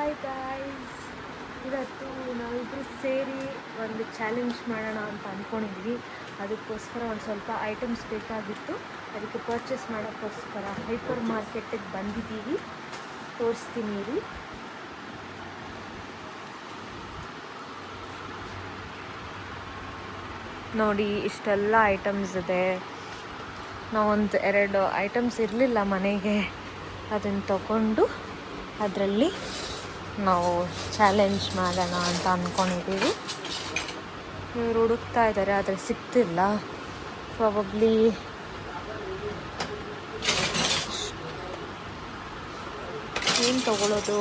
Hi guys, ಇವತ್ತು ನಾವಿಬ್ಬರು ಸೇರಿ ಒಂದು ಚಾಲೆಂಜ್ ಮಾಡೋಣ ಅಂತ ಅಂದ್ಕೊಂಡಿದ್ವಿ. ಅದಕ್ಕೋಸ್ಕರ ಒಂದು ಸ್ವಲ್ಪ ಐಟಮ್ಸ್ ಬೇಕಾಗಿತ್ತು. ಅದಕ್ಕೆ ಪರ್ಚೇಸ್ ಮಾಡೋಕ್ಕೋಸ್ಕರ ಹೈಪರ್ ಮಾರ್ಕೆಟಿಗೆ ಬಂದಿದ್ದೀವಿ. ತೋರಿಸ್ತೀನಿ ರೀ. ನೋಡಿ, ಇಷ್ಟೆಲ್ಲ ಐಟಮ್ಸ್ ಇದೆ. ನಾವೊಂದು 2 ಐಟಮ್ಸ್ ಇರಲಿಲ್ಲ ಮನೆಗೆ, ಅದನ್ನು ತಗೊಂಡು ಅದರಲ್ಲಿ ನಾವು ಚಾಲೆಂಜ್ ಮಾಡೋಣ ಅಂತ ಅಂದ್ಕೊಂಡಿದ್ದೀವಿ. ಇವ್ರು ಹುಡುಕ್ತಾ ಇದ್ದಾರೆ, ಆದರೆ ಸಿಗ್ತಿಲ್ಲ. ಪ್ರಾಬಬ್ಲಿ ಏನು ತಗೊಳ್ಳೋದು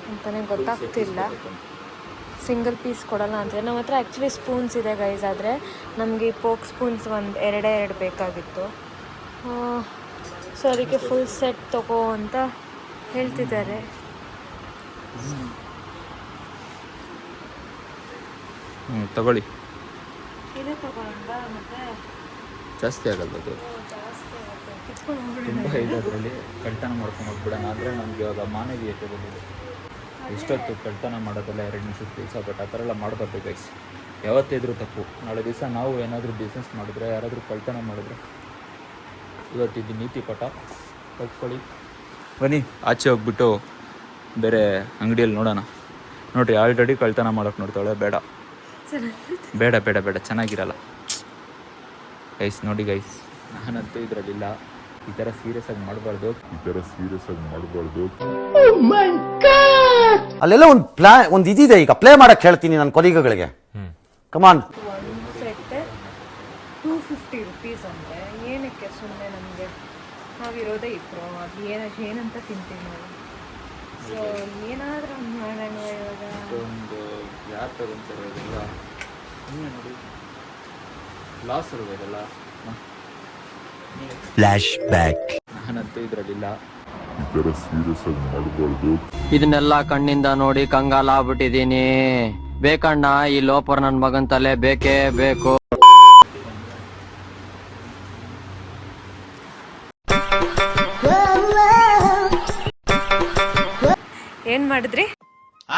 ಅಂತಲೇ ಗೊತ್ತಾಗ್ತಿಲ್ಲ. ಸಿಂಗಲ್ ಪೀಸ್ ಕೊಡೋಲ್ಲ ಅಂದರೆ ನಮ್ಮ ಹತ್ರ ಆ್ಯಕ್ಚುಲಿ ಸ್ಪೂನ್ಸ್ ಇದೆ ಗೈಸ್, ಆದರೆ ನಮಗೆ ಪೋಕ್ ಸ್ಪೂನ್ಸ್ ಎರಡು ಬೇಕಾಗಿತ್ತು. ಸೊ ಅದಕ್ಕೆ ಫುಲ್ ಸೆಟ್ ತಗೋ ಅಂತ ಹೇಳ್ತಿದ್ದಾರೆ. ತಗೊಳ್ಳಿ. ಇದೇ ತಗೊಳ್ಳೋಣ, ಮತ್ತೆ ಜಾಸ್ತಿ ಆಗಲ್ಲ ಅದು, ತುಂಬ ಇದೆ ಅದರಲ್ಲಿ. ಕಳ್ತನ ಮಾಡ್ಕೊಂಡು ಹೋಗ್ಬಿಡೋಣ ಅಂದರೆ ನಮಗೆ ಇವಾಗ ಮಾನವೀಯತೆ ಬಂದಿದೆ. ಇಷ್ಟೊತ್ತು ಕಳ್ತನ ಮಾಡೋದೆಲ್ಲ 2 ನಿಮಿಷದ ಕೆಲಸ, ಬಟ್ ಆ ಥರ ಎಲ್ಲ ಮಾಡಬಾರ್ದು ಗೈಸ್. ಯಾವತ್ತಿದ್ರೂ ತಪ್ಪು. ನಾಳೆ ದಿವಸ ನಾವು ಏನಾದರೂ ಬಿಸ್ನೆಸ್ ಮಾಡಿದ್ರೆ, ಯಾರಾದರೂ ಕಳ್ತನ ಮಾಡಿದ್ರೆ, ಇವತ್ತಿದ್ದು ನೀತಿ ಪಾಠ ಕಲ್ತ್ಕೊಳ್ಳಿ. ಬನ್ನಿ ಆಚೆ ಹೋಗ್ಬಿಟ್ಟು ಬೇರೆ ಅಂಗಡಿಯಲ್ಲಿ ನೋಡೋಣ. ನೋಡಿರಿ, ಆಲ್ರೆಡಿ ಕಳ್ತನ ಮಾಡೋಕ್ಕೆ ನೋಡ್ತಾಳೆ. ಬೇಡ ಬೇಡ ಬೇಡ ಬೇಡ, ಚೆನ್ನಾಗಿರಲ್ಲ ಗೈಸ್. ನೋಡಿ ಗೈಸ್, ನಾನಂತೂ ಇದರಲ್ಲಿಲ್ಲ. ಈ ಥರ ಸೀರಿಯಸ್ ಆಗಿ ಮಾಡಬಾರ್ದು. ಅಲ್ಲೆಲ್ಲ ಒಂದು ಇದಿದೆ. ಈಗ ಪ್ಲೇ ಮಾಡಕ್ಕೆ ಹೇಳ್ತೀನಿ ನನ್ನ ಕೊಲೀಗಗಳಿಗೆ. ಕಮಾನ್. ಒಂದು ಸೆಟ್ 250 ರುಪೀಸ್ ಅಂದರೆ ಏನಕ್ಕೆ? ಸುಮ್ಮನೆ ನಮಗೆ ನಾವಿರೋದೇ ಇಬ್ಬರು, ಅದು ಏನಂತ ತಿಂತೀವಿ ನಾವು. ಸೊ ಏನಾದರೂ ಒಂದು ಮಾಡೋಣ ಇವಾಗ. ಒಂದು ಯಾರು ತಗೊಂತಾರೆ ಅದೆಲ್ಲ ಸುಮ್ಮನೆ ನೋಡಿ, ಲಾಸ್ ಇರೋದಲ್ಲ. Flashback. ನಾನಂತೂ ಇದರಲ್ಲಿಲ್ಲ. ಇದನ್ನೆಲ್ಲ ಕಣ್ಣಿಂದ ನೋಡಿ ಕಂಗಾಲ ಆಗ್ಬಿಟ್ಟಿದೀನಿ. ಬೇಕಣ್ಣ, ಈ ಲೋಪರ್ ನನ್ ಮಗನ್ ತಲೆ ಬೇಕೇ ಬೇಕು. ಏನ್ ಮಾಡಿದ್ರಿ?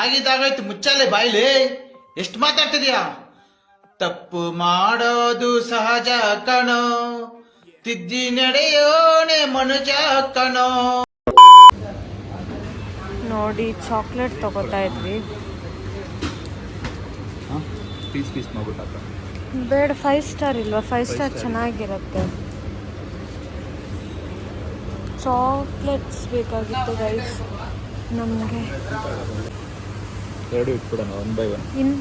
ಆಗಿದ್ದಾಗಾಯ್ತು, ಮುಚ್ಚಾಲೆ ಬಾಯ್ಲಿ. ಎಷ್ಟು ಮಾತಾಡ್ತಿದ್ಯಾ? ತಪ್ಪು ಮಾಡೋದು ಸಹಜ ಕಣೋ, ತಿದ್ದಿ ನಡೆಯೋಣೆ ಮನುಜ ಕಣೋ. ನೋಡಿ, ಚಾಕ್ಲೇಟ್ ತಗೋತಾ ಇದ್ವಿ. ಪೀಸ್ ಮಾಡ್ಬಿಟ್ಟಾಕ ಬೇಡ, 5 ಸ್ಟಾರ್ ಇಲ್ವಾ? 5 ಸ್ಟಾರ್ ಚೆನ್ನಾಗಿರುತ್ತೆ. ಚಾಕ್ಲೇಟ್ಸ್ ಬೇಕಾಗಿತ್ತು ಗೈಸ್ ನಮಗೆ. 2 ಇಟ್ಬಿಡೋಣ, 1 by 1.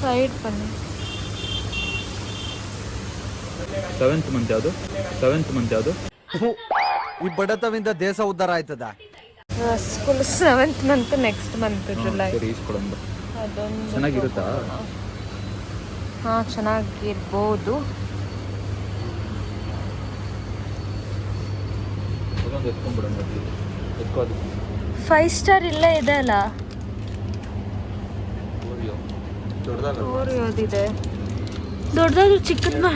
ಸೈಡ್ ಬನ್ನಿ. 7th ಮಂತ್ ಯಾವುದು? ಈ ಬಡತವಿಂದ ದೇಶ ಉದ್ಧಾರ ಆಯ್ತದ. School 7th month, next month July. ಈಸ್ಕೊಳಂದು ಅದೊಂದು ಚೆನ್ನಾಗಿರುತ್ತಾ? ಹಾಂ, ಚೆನ್ನಾಗಿರ್ಬೋದು. ಎತ್ಕೊಂಡ್ಬಿಡೋಣ. 5 ಸ್ಟಾರ್ ಇಲ್ಲೇ ಇದೆ ಅಲ್ಲ. ಓರಿಯೋದಿದೆ, ದೊಡ್ಡದಾದ್ರು ಚಿಕ್ಕದ.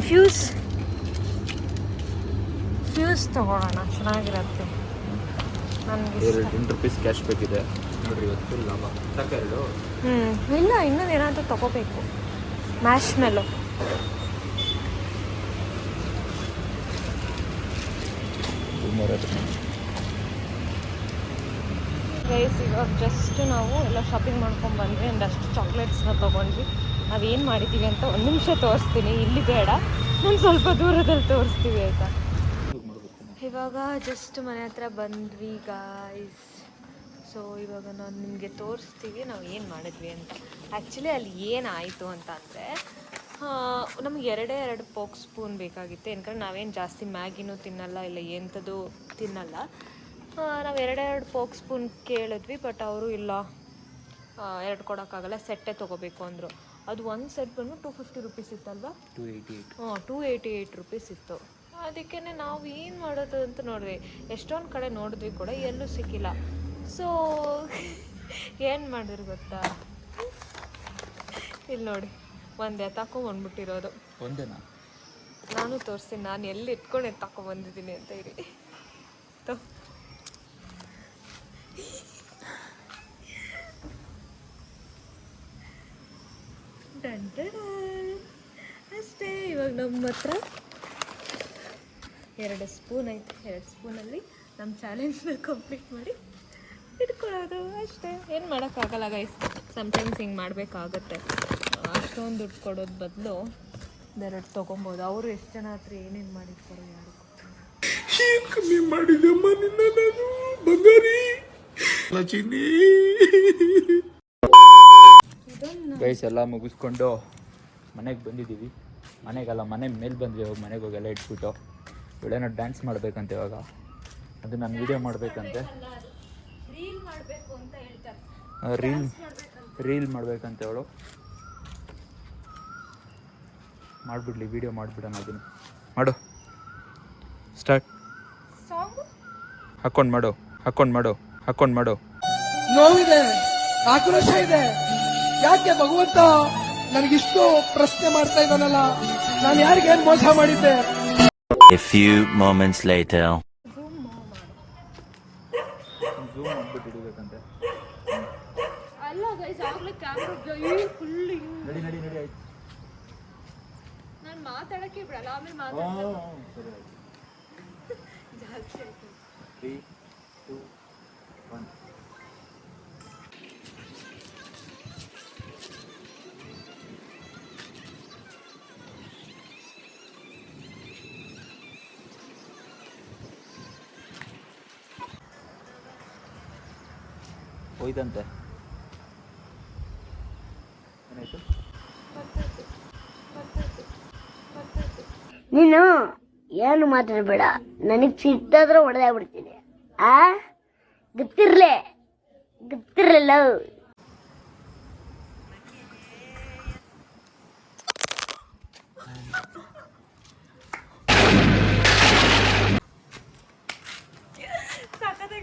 ಫ್ಯೂಸ್ ತಗೊಳ್ಳೋಣ, ಚೆನ್ನಾಗಿರುತ್ತೆ. ನನಗೆ 2 ರೂಪೀಸ್ ಕ್ಯಾಶ್ ಬೇಕಿದೆ ನೋಡ್ರಿ, ಇವತ್ತು ಫುಲ್ ಲಾಭ. ಸಾಕೆರಡು? ಇಲ್ಲ, ಇನ್ನೊಂದು ಏನಾದರೂ ತಗೋಬೇಕು. Mash mellow. ಗೈಸ್, ಇವಾಗ ಜಸ್ಟ್ ನಾವು ಎಲ್ಲ ಶಾಪಿಂಗ್ ಮಾಡ್ಕೊಂಡು ಬಂದ್ವಿ. ಒಂದಷ್ಟು ಚಾಕ್ಲೇಟ್ಸ್ನ ತೊಗೊಂಡ್ವಿ. ನಾವೇನು ಮಾಡಿದ್ದೀವಿ ಅಂತ 1 ನಿಮಿಷ ತೋರಿಸ್ತೀನಿ. ಇಲ್ಲಿ ಬೇಡ, ನಾನು ಸ್ವಲ್ಪ ದೂರದಲ್ಲಿ ತೋರಿಸ್ತೀವಿ ಆಯಿತಾ? ಇವಾಗ ಜಸ್ಟ್ ಮನೆ ಹತ್ರ ಬಂದ್ವಿ ಗಾಯ್ಸ್. ಸೊ ಇವಾಗ ನಾನು ನಿಮಗೆ ತೋರಿಸ್ತೀವಿ ನಾವು ಏನು ಮಾಡಿದ್ವಿ ಅಂತ. ಆ್ಯಕ್ಚುಲಿ ಅಲ್ಲಿ ಏನಾಯಿತು ಅಂತ ಅಂದರೆ, ನಮಗೆ 2 ಪೋಕ್ ಸ್ಪೂನ್ ಬೇಕಾಗಿತ್ತು. ಏನಕ್ಕೆ ನಾವೇನು ಜಾಸ್ತಿ ಮ್ಯಾಗಿನೂ ತಿನ್ನಲ್ಲ, ಇಲ್ಲ ಎಂಥದ್ದು ತಿನ್ನಲ್ಲ. ನಾವು 2 ಪೋಕ್ ಸ್ಪೂನ್ ಕೇಳಿದ್ವಿ, ಬಟ್ ಅವರು ಇಲ್ಲ, 2 ಕೊಡೋಕ್ಕಾಗಲ್ಲ, ಸೆಟ್ಟೇ ತೊಗೋಬೇಕು ಅಂದರು. ಅದು ಒಂದು ಸೆಟ್ ಬಂದು 250 ರುಪೀಸ್ ಇತ್ತಲ್ವಾ? 288 ರುಪೀಸ್ ಇತ್ತು. ಅದಕ್ಕೇ ನಾವು ಏನು ಮಾಡೋದು ಅಂತ ನೋಡಿದ್ವಿ. ಎಷ್ಟೊಂದು ಕಡೆ ನೋಡಿದ್ವಿ ಕೂಡ, ಎಲ್ಲೂ ಸಿಕ್ಕಿಲ್ಲ. ಸೊ ಏನು ಮಾಡಿದ್ರು ಗೊತ್ತಾ? ಇಲ್ಲಿ ನೋಡಿ, ಒಂದೇ ತಕೊಂಡ್ಬಿಟ್ಟಿರೋದು. ಒಂದೇನಾ? ನಾನು ತೋರಿಸ್ತೀನಿ ನಾನು ಎಲ್ಲಿ ಇಟ್ಕೊಂಡು ತಗೊಂಡ್ಬಂದಿದ್ದೀನಿ ಅಂತ ಇರಿ. ಅಷ್ಟೇ. ಇವಾಗ ನಮ್ಮ ಹತ್ರ 2 ಸ್ಪೂನ್ ಐತೆ. 2 ಸ್ಪೂನಲ್ಲಿ ನಮ್ಮ ಚಾಲೆಂಜ್ನ ಕಂಪ್ಲೀಟ್ ಮಾಡಿ ಇಟ್ಕೊಳ್ಳೋದು ಅಷ್ಟೇ. ಏನು ಮಾಡೋಕ್ಕಾಗಲ್ಲ ಗೈಸ್, ಸಮ್ಟೈಮ್ಸ್ ಹಿಂಗೆ ಮಾಡಬೇಕಾಗತ್ತೆ. ಅಷ್ಟೊಂದು ದುಡ್ಡು ಕೊಡೋದು ಬದಲು 2 ತೊಗೊಬೋದು. ಅವರು ಎಷ್ಟು ಜನ ಹತ್ರ ಏನೇನು ಮಾಡಿರ್ತಾರೋ ಯಾರು ಕಮ್ಮಿ ಮಾಡಿದಮ್ಮ ನಿನ್ನ ನಾನು ಬಂಗಾರಿ ಚಿನ್ನಿ. ಗೈಸ್ ಎಲ್ಲ ಮುಗಿಸ್ಕೊಂಡು ಮನೆಗೆ ಬಂದಿದ್ದೀವಿ. ಮನೆಗೆಲ್ಲ ಮನೆ ಮೇಲೆ ಬಂದ್ವಿ. ಇವಾಗ ಮನೆಗೆ ಹೋಗೆಲ್ಲ ಇಟ್ಬಿಟ್ಟು ಇವಳೇನೋ ಡ್ಯಾನ್ಸ್ ಮಾಡಬೇಕಂತ ಇವಾಗ. ಅದು ನಾನು ವೀಡಿಯೋ ಮಾಡಬೇಕಂತೆ. ರೀಲ್ ಮಾಡಬೇಕಂತ ಅವಳು. ಮಾಡಿಬಿಡ್ಲಿ, ವೀಡಿಯೋ ಮಾಡಿಬಿಡೋಣ. ಅದನ್ನು ಮಾಡು, ಸ್ಟಾರ್ಟ್. ಹಾಕ್ಕೊಂಡು ಮಾಡು. ನೋವಿದೆ, ಆಕ್ರೋಶ ಇದೆ. ಯಾಕೆ ಭಗವಂತ ನನಗಿಷ್ಟು ಪ್ರಶ್ನೆ ಮಾಡ್ತಾ ಇದ್ದಾನಲ್ಲ, ನಾನು ಯಾರಿಗೇನು ಮೋಸ ಮಾಡಿದ್ದೆ? A few moments later. Zoom ಮಾಡ್ಬಿಟ್ಟು ಹಿಡಿಬೇಕಂತೆ. ಅಲ್ಲ ಗೈಸ್, ಆಗಲೇ ಕ್ಯಾಮ್ರಾ ಫುಲ್ ನಡಿ ಆಯ್ತು. ನಾನು ಮಾತಾಡೋಕ್ಕೆ ಬಿಡಲ್ಲ, ಆಮೇಲೆ ಸರಿ ಆಯ್ತು. ಜಾಸ್ತಿ ಆಯ್ತು. 3, 2, 1. ಹೋಯ್ತಂತೆ. ಏನಾಯ್ತು? ನೀನು ಏನು ಮಾತಾಡಬೇಡ, ನನಗೆ ಸಿಟ್ಟಾದ್ರೆ ಹೊಡೆದಾಗ್ಬಿಡ್ತೀನಿ. ಗೊತ್ತಿರಲಿಲ್ಲ.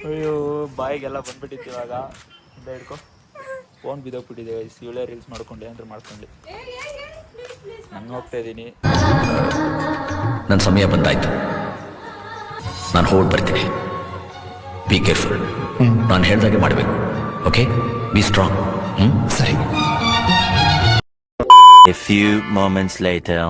ಅಯ್ಯೋ, ಬಾಯಿಗೆಲ್ಲ ಬಂದ್ಬಿಟ್ಟಿತ್ತು ಇವಾಗ. ಹಿಡ್ಕೊ, ಫೋನ್ ಬಿದ್ದೋಗ್ಬಿಟ್ಟಿದೆ. ಇವಳೇ ರೀಲ್ಸ್ ಮಾಡ್ಕೊಂಡು ಏನಾದ್ರು ಮಾಡ್ಕೊಂಡು ನಾನು ಹೋಗ್ತಾ ಇದ್ದೀನಿ. ನನ್ನ ಸಮಯ ಬಂದಾಯ್ತು, ನಾನು ಹೊರಟು ಬರ್ತೀನಿ. Be careful. ನಾನು ಹೇಳ್ದಾಗೆ ಮಾಡಬೇಕು. Okay, be strong. ಸರಿ. A few moments later.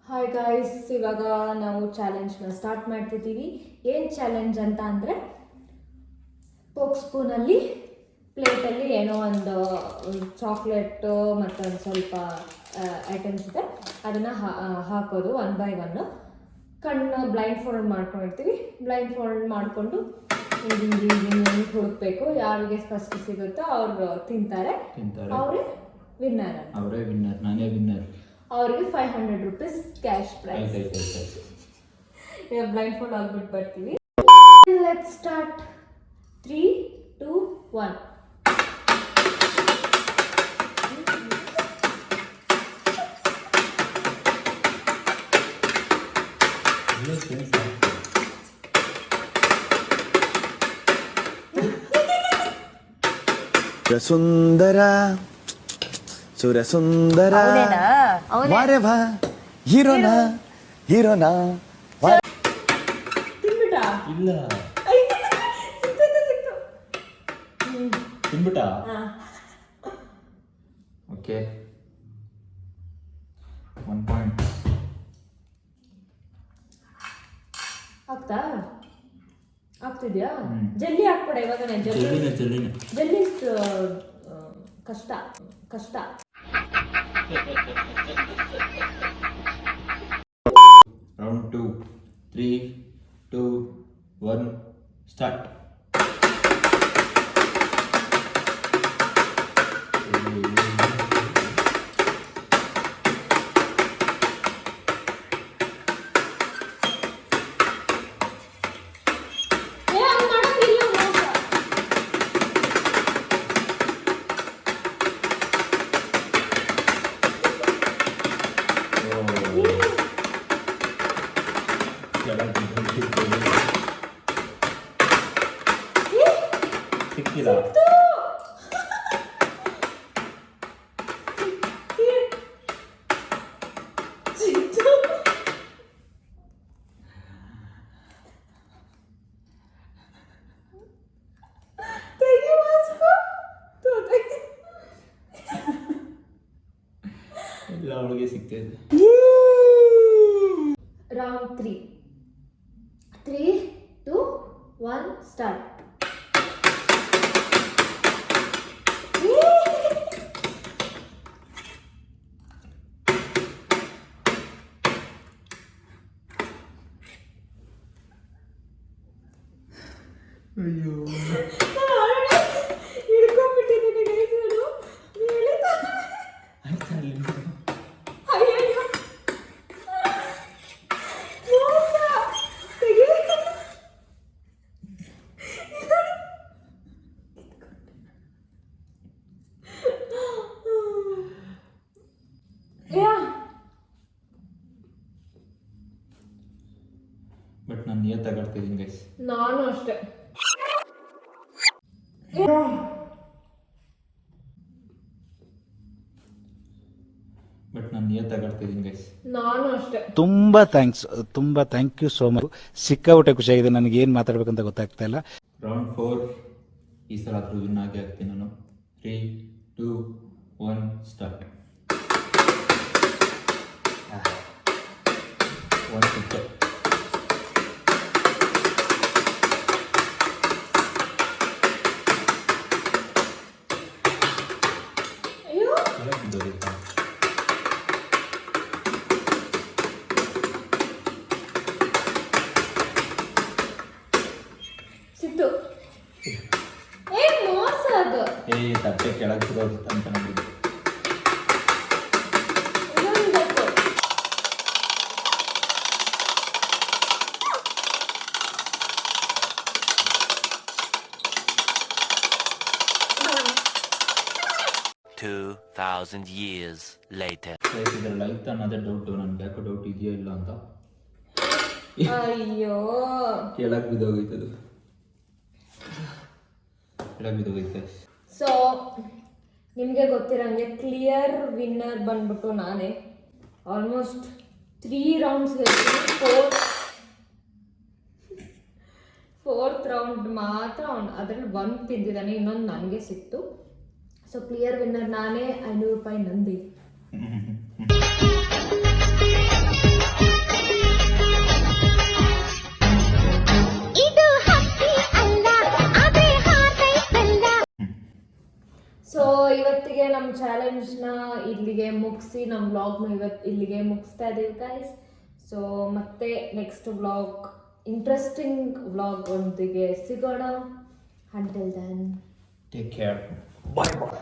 Hi guys, ಇವಾಗ ನಾವು ಚಾಲೆಂಜ್ನ ಸ್ಟಾರ್ಟ್ ಮಾಡ್ತಿದ್ದೀವಿ. ಏನು ಚಾಲೆಂಜ್ ಅಂತ ಅಂದರೆ, ಪೋಕ್ ಸ್ಪೂನಲ್ಲಿ ಪ್ಲೇಟಲ್ಲಿ ಏನೋ ಒಂದು ಚಾಕ್ಲೇಟು ಮತ್ತು ಒಂದು ಸ್ವಲ್ಪ ಐಟಮ್ಸ್ ಇದೆ, ಅದನ್ನು ಹಾಕೋದು 1 by 1. ಕಣ್ಣು ಬ್ಲೈಂಡ್ ಫೋಲ್ಡ್ ಮಾಡ್ಕೊಂಡಿರ್ತೀವಿ. ಬ್ಲೈಂಡ್ ಫೋಲ್ಡ್ ಮಾಡಿಕೊಂಡು ಹಿಂಗೆ ಹುಡುಕ್ಬೇಕು. ಯಾರಿಗೆ ಫಸ್ಟ್ ಸಿಗುತ್ತೋ ಅವ್ರು ತಿಂತಾರೆ. ಅವರೇ ವಿನ್ನರ್. ನಾನೇ ವಿನ್ನರ್. ಅವರಿಗೆ 500 rupees ಕ್ಯಾಶ್ ಪ್ರೈಸ್. ಈಗ ಬ್ಲೈಂಡ್ ಫೋಲ್ಡ್ ಆಗ್ಬಿಟ್ಟು ಬರ್ತೀವಿ. Let's start. 3, 2, 1. ಸುರಸುಂದರ ವಾರೆವಾ ಹೀರೋನಾ ಇಲ್ಲ ತಿನ್ಬಿಟ್ಟ. Okay, 1 point. ಆಗ್ತಿದ್ಯಾ? ಜಲ್ದಿ ಹಾಕ್ಬೇಡ ಇವಾಗನೇ. ಜಲ್ದಿ ಕಷ್ಟ. Round 2, 3, 2, 1, start. ಸಿಕ್ಕಿಲ್ಲ. ಎಲ್ಲ ಅವಳಿಗೆ ಸಿಗ್ತಾ ಇದೆ. ರೌಂಡ್ 3. 3, 2, 1 ಸ್ಟಾರ್ಟ್. ಬಟ್ ನಾನು ನಿಯತ್ತಾಗಿ ಆಡ್ತಿದ್ದೀನಿ ಗೈಸ್. ನಾನು ಅಷ್ಟೇ. ಬಟ್ ನಾನು ನಿಯತ್ತಾಗಿ ಆಡ್ತಿದ್ದೀನಿ ಗೈಸ್. ನಾನು ಅಷ್ಟೇ. ತುಂಬಾ ಥ್ಯಾಂಕ್ ಯು ಸೋ ಮಚ್. ಸಿಕ್ಕಾಬಿಟ್ಟೆ ಖುಷಿಯಾಗಿದೆ. ನನಗೆ ಏನು ಮಾತಾಡ್ಬೇಕಂತ ಗೊತ್ತಾಗ್ತಾ ಇಲ್ಲ. ರೌಂಡ್ 4 ಈ ಸಲ ಆದ್ರೂ ವಿನ್ ಆಗಿ ಆಗ್ತೀನಿ ನಾನು. 3, 2, 1 ಸ್ಟಾರ್ಟ್. 1 ಸಿಕ್ತು. ಸಿಕ್ತು. ಮೋಸ ಅದು. ತಟ್ಟೆ ಕೆಳಗೆ ಸಿಗೋದು ಅಂತ ನೋಡಿದ್ದು. $2,000 years later. ಇದ್ರಲ್ಲಿ ಆಯ್ತಾ ಅನ್ನೋದೇ ಡೌಟು. ನನಗೆ ಯಾಕೋ ಡೌಟ್ ಇದೆಯಾ ಇಲ್ಲ ಅಂತ. ಅಯ್ಯೋ, ಕೆಳಗೆ ಬಿದ್ದೋಗೈತದು. ಕೆಳಗೆ ಬಿದ್ದೋಗೈತೆ. ಸೊ ನಿಮಗೆ ಗೊತ್ತಿರಂಗೆ ಕ್ಲಿಯರ್ ವಿನ್ನರ್ ಬಂದ್ಬಿಟ್ಟು ನಾನೇ. ಆಲ್ಮೋಸ್ಟ್ 3 ರೌಂಡ್ಸ್ ಹೇಳ್ತೀನಿ. 4th ರೌಂಡ್ ಮಾತ್ರ ಅದರಲ್ಲಿ 1 ತಿಂದಿದ್ದಾನೆ, ಇನ್ನೊಂದು ನನಗೆ ಸಿಕ್ತು. ಸೊ ಕ್ಲಿಯರ್ ವಿನ್ನರ್ ನಾನೇ. 500 ರೂಪಾಯಿ ನಂದಿ. ಸೊ ಇವತ್ತಿಗೆ ನಮ್ಮ ಚಾಲೆಂಜ್ನ ಇಲ್ಲಿಗೆ ಮುಗಿಸಿ ನಮ್ಮ ವ್ಲಾಗ್ನ ಇಲ್ಲಿಗೆ ಮುಗಿಸ್ತಾ ಇದ್ದೀವಿ ಗೈಸ್. ಸೊ ಮತ್ತೆ ನೆಕ್ಸ್ಟ್ ವ್ಲಾಗ್, ಇಂಟ್ರೆಸ್ಟಿಂಗ್ ವ್ಲಾಗ್ ಒಂದಿಗೆ ಸಿಗೋಣ. Until then take care. Bye ಬಾಯ್.